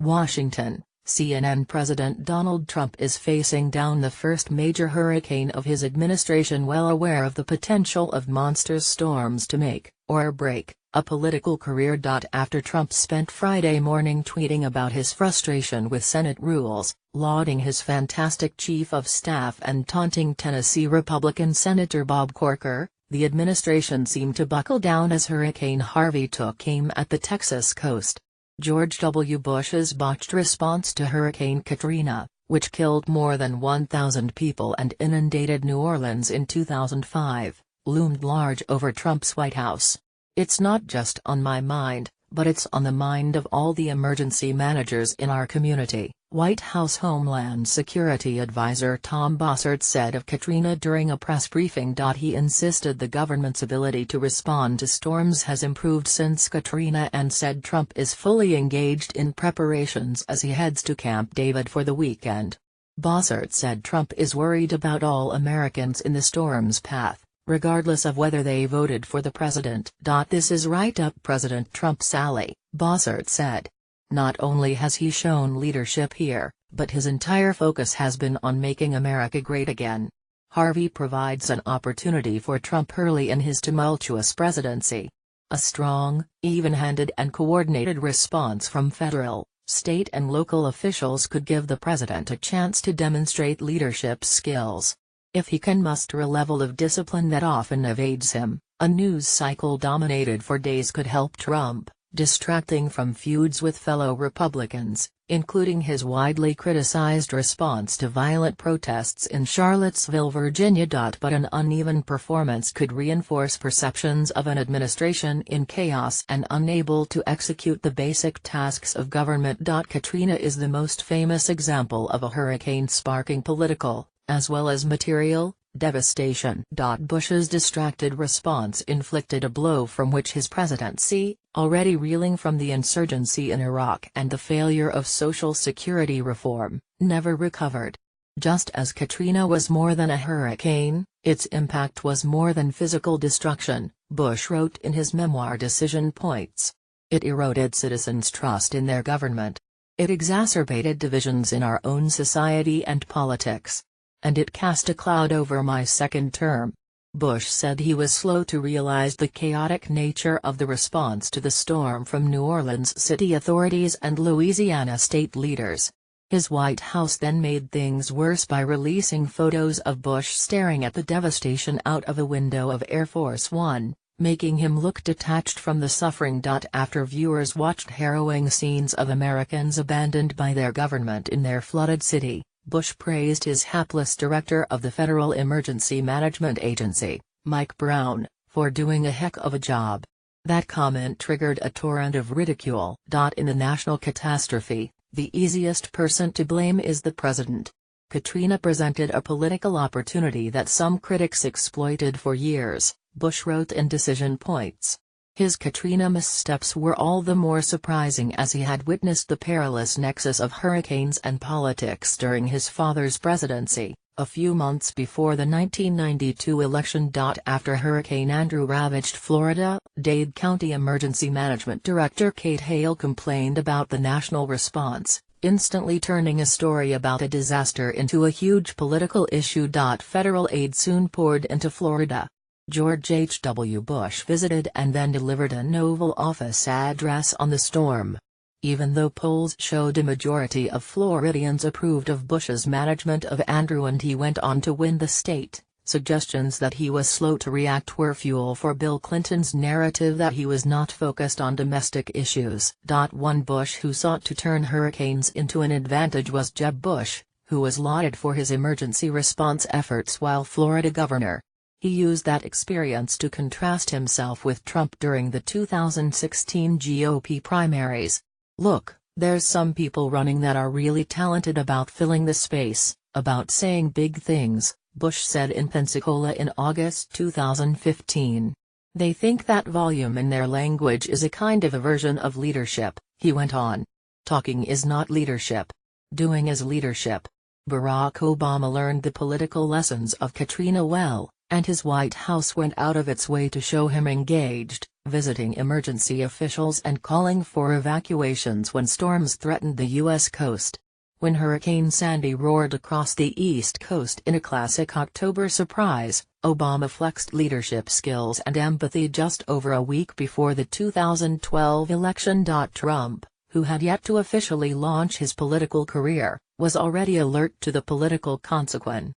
Washington, CNN. President Donald Trump is facing down the first major hurricane of his administration, well aware of the potential of monster storms to make, or break, a political career. After Trump spent Friday morning tweeting about his frustration with Senate rules, lauding his fantastic chief of staff and taunting Tennessee Republican Senator Bob Corker, the administration seemed to buckle down as Hurricane Harvey took aim at the Texas coast. George W. Bush's botched response to Hurricane Katrina, which killed more than 1,000 people and inundated New Orleans in 2005, loomed large over Trump's White House. "It's not just on my mind, but it's on the mind of all the emergency managers in our community," White House Homeland Security Advisor Tom Bossert said of Katrina during a press briefing. He insisted the government's ability to respond to storms has improved since Katrina and said Trump is fully engaged in preparations as he heads to Camp David for the weekend. Bossert said Trump is worried about all Americans in the storm's path, regardless of whether they voted for the president. "This is right up President Trump's alley," Bossert said. "Not only has he shown leadership here, but his entire focus has been on making America great again." Harvey provides an opportunity for Trump early in his tumultuous presidency. A strong, even-handed and coordinated response from federal, state and local officials could give the president a chance to demonstrate leadership skills. If he can muster a level of discipline that often evades him, a news cycle dominated for days could help Trump, distracting from feuds with fellow Republicans, including his widely criticized response to violent protests in Charlottesville, Virginia. But an uneven performance could reinforce perceptions of an administration in chaos and unable to execute the basic tasks of government. Katrina is the most famous example of a hurricane sparking political, as well as material, devastation. Bush's distracted response inflicted a blow from which his presidency, already reeling from the insurgency in Iraq and the failure of Social Security reform, never recovered. Just as Katrina was more than a hurricane, its impact was more than physical destruction, Bush wrote in his memoir Decision Points. "It eroded citizens' trust in their government. It exacerbated divisions in our own society and politics. And it cast a cloud over my second term." Bush said he was slow to realize the chaotic nature of the response to the storm from New Orleans city authorities and Louisiana state leaders. His White House then made things worse by releasing photos of Bush staring at the devastation out of a window of Air Force One, making him look detached from the suffering. After viewers watched harrowing scenes of Americans abandoned by their government in their flooded city, Bush praised his hapless director of the Federal Emergency Management Agency, Mike Brown, for doing a heck of a job. That comment triggered a torrent of ridicule. In the national catastrophe, the easiest person to blame is the president. Katrina presented a political opportunity that some critics exploited for years, Bush wrote in Decision Points. His Katrina missteps were all the more surprising as he had witnessed the perilous nexus of hurricanes and politics during his father's presidency, a few months before the 1992 election. After Hurricane Andrew ravaged Florida, Dade County Emergency Management Director Kate Hale complained about the national response, instantly turning a story about a disaster into a huge political issue. Federal aid soon poured into Florida. George H. W. Bush visited and then delivered an Oval Office address on the storm. Even though polls showed a majority of Floridians approved of Bush's management of Andrew and he went on to win the state, suggestions that he was slow to react were fuel for Bill Clinton's narrative that he was not focused on domestic issues. One Bush who sought to turn hurricanes into an advantage was Jeb Bush, who was lauded for his emergency response efforts while Florida governor. He used that experience to contrast himself with Trump during the 2016 GOP primaries. "Look, there's some people running that are really talented about filling the space, about saying big things," Bush said in Pensacola in August 2015. "They think that volume in their language is a kind of a version of leadership," he went on. "Talking is not leadership. Doing is leadership." Barack Obama learned the political lessons of Katrina well, and his White House went out of its way to show him engaged, visiting emergency officials and calling for evacuations when storms threatened the U.S. coast. When Hurricane Sandy roared across the East Coast in a classic October surprise, Obama flexed leadership skills and empathy just over a week before the 2012 election. Trump, who had yet to officially launch his political career, was already alert to the political consequence.